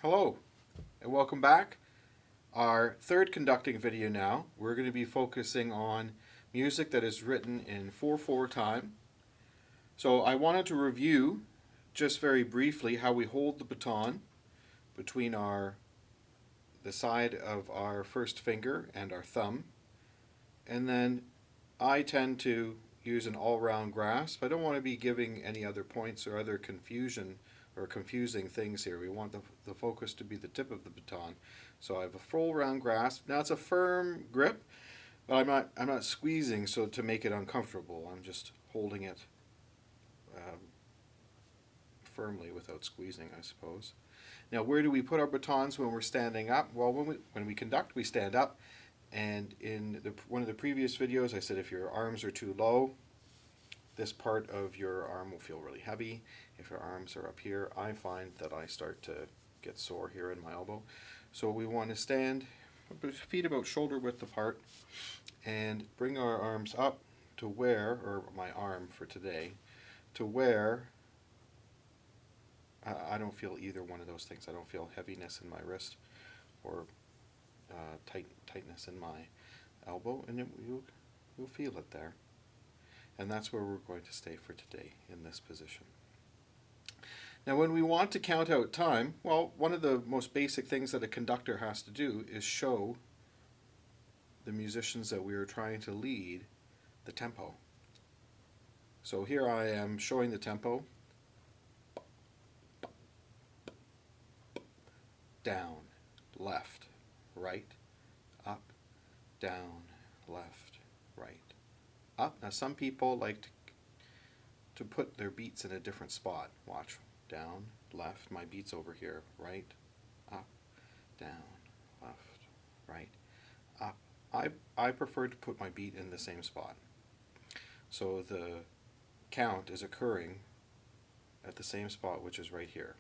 Hello and welcome back. Our third conducting video now. We're going to be focusing on music that is written in 4/4 time. So I wanted to review just very briefly how we hold the baton between the side of our first finger and our thumb. And then I tend to use an all-round grasp. I don't want to be giving any other points or other confusion or confusing things here. We want the focus to be the tip of the baton. So I have a full round grasp. Now it's a firm grip, but I'm not squeezing so to make it uncomfortable. I'm just holding it firmly without squeezing, I suppose. Now, where do we put our batons when we're standing up? Well, when we conduct, we stand up. And in one of the previous videos, I said if your arms are too low, this part of your arm will feel really heavy. If your arms are up here, I find that I start to get sore here in my elbow. So we want to stand feet about shoulder width apart and bring our arms up to where, or my arm for today, to where I don't feel either one of those things. I don't feel heaviness in my wrist or tightness in my elbow, and you'll feel it there. And that's where we're going to stay for today, in this position. Now, when we want to count out time, well, one of the most basic things that a conductor has to do is show the musicians that we are trying to lead the tempo. So here I am showing the tempo. Down, left, right, up, down, left, right, up. Now some people like to put their beats in a different spot. Watch. Down, left, my beat's over here. Right, up, down, left, right, up. I prefer to put my beat in the same spot. So the count is occurring at the same spot, which is right here.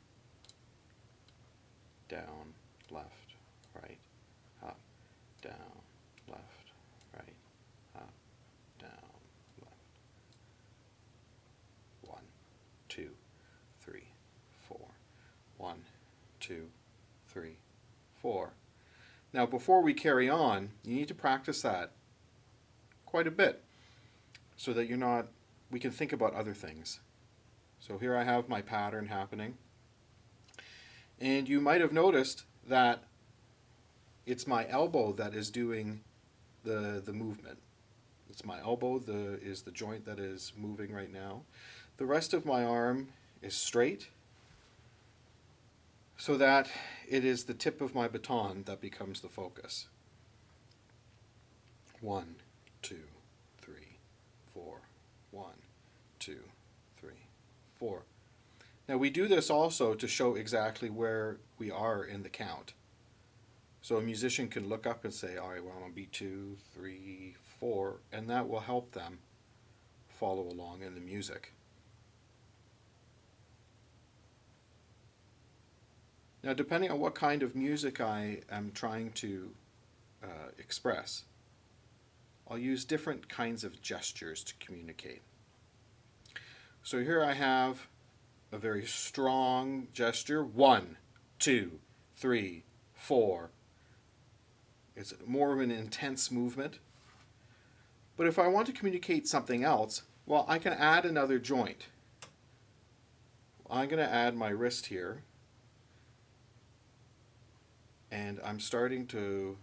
Down, left, right, up, down, left, right, up, down, left. 1, 2, 3, 4. 1, 2, 3, 4. Now before we carry on, you need to practice that quite a bit so that we can think about other things. So here I have my pattern happening. And you might have noticed that it's my elbow that is doing the movement. It's my elbow is the joint that is moving right now. The rest of my arm is straight so that it is the tip of my baton that becomes the focus. 1, 2, 3, 4. 1, 2, 3, 4. Now we do this also to show exactly where we are in the count. So a musician can look up and say, all right, well, I'm on beat 2, 3, 4, and that will help them follow along in the music. Now, depending on what kind of music I am trying to express, I'll use different kinds of gestures to communicate. So here I have a very strong gesture. 1, 2, 3, 4. It's more of an intense movement. But if I want to communicate something else, well, I can add another joint. I'm going to add my wrist here. And I'm starting to,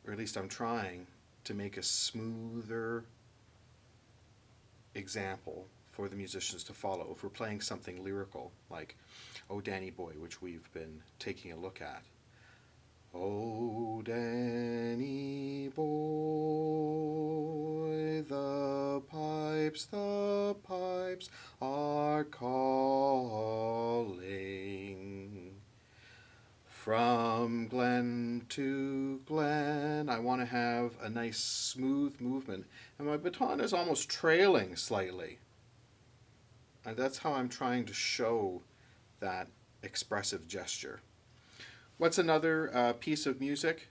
or at least I'm trying to make a smoother example for the musicians to follow if we're playing something lyrical like Oh Danny Boy, which we've been taking a look at. Oh Danny Boy, the pipes are calling from glen to glen. I want to have a nice smooth movement, and my baton is almost trailing slightly. And that's how I'm trying to show that expressive gesture. What's another piece of music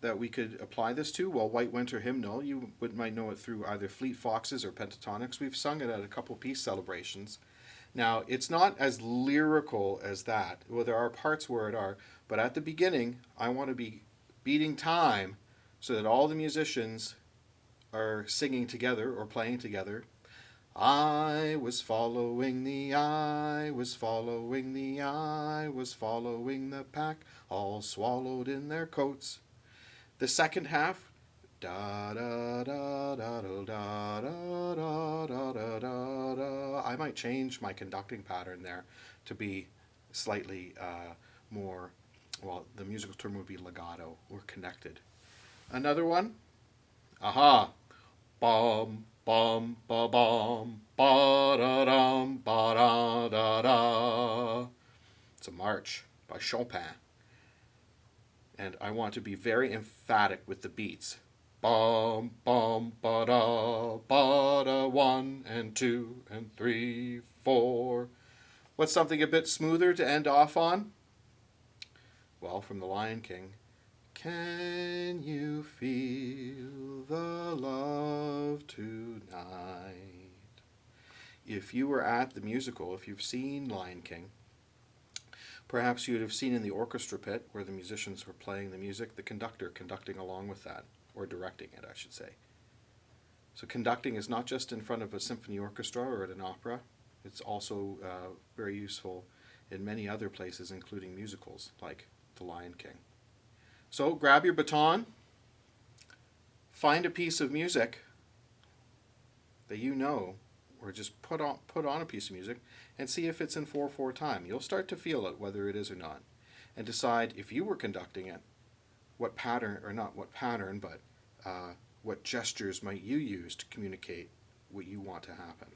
that we could apply this to? Well, White Winter Hymnal, you might know it through either Fleet Foxes or Pentatonix. We've sung it at a couple peace celebrations. Now, it's not as lyrical as that. Well, there are parts where it are, but at the beginning, I want to be beating time so that all the musicians are singing together or playing together. I was following the I was following the I was following the pack, all swallowed in their coats. The second half, da da da da da da da da da da da da. I might change my conducting pattern there to be slightly more, well, the musical term would be legato or connected. Another one, aha, bum bum ba bum ba da dum ba da da da. It's a march by Chopin, and I want to be very emphatic with the beats. Bum bum ba da 1 and 2 and 3 4. What's something a bit smoother to end off on? Well, from The Lion King. Can you feel the love tonight? If you were at the musical, if you've seen Lion King, perhaps you would have seen in the orchestra pit where the musicians were playing the music, the conductor conducting along with that, or directing it, I should say. So conducting is not just in front of a symphony orchestra or at an opera. It's also very useful in many other places, including musicals like The Lion King. So grab your baton, find a piece of music that you know, or just put on a piece of music and see if it's in 4/4 time. You'll start to feel it, whether it is or not, and decide if you were conducting it, what pattern, or not what pattern, but what gestures might you use to communicate what you want to happen.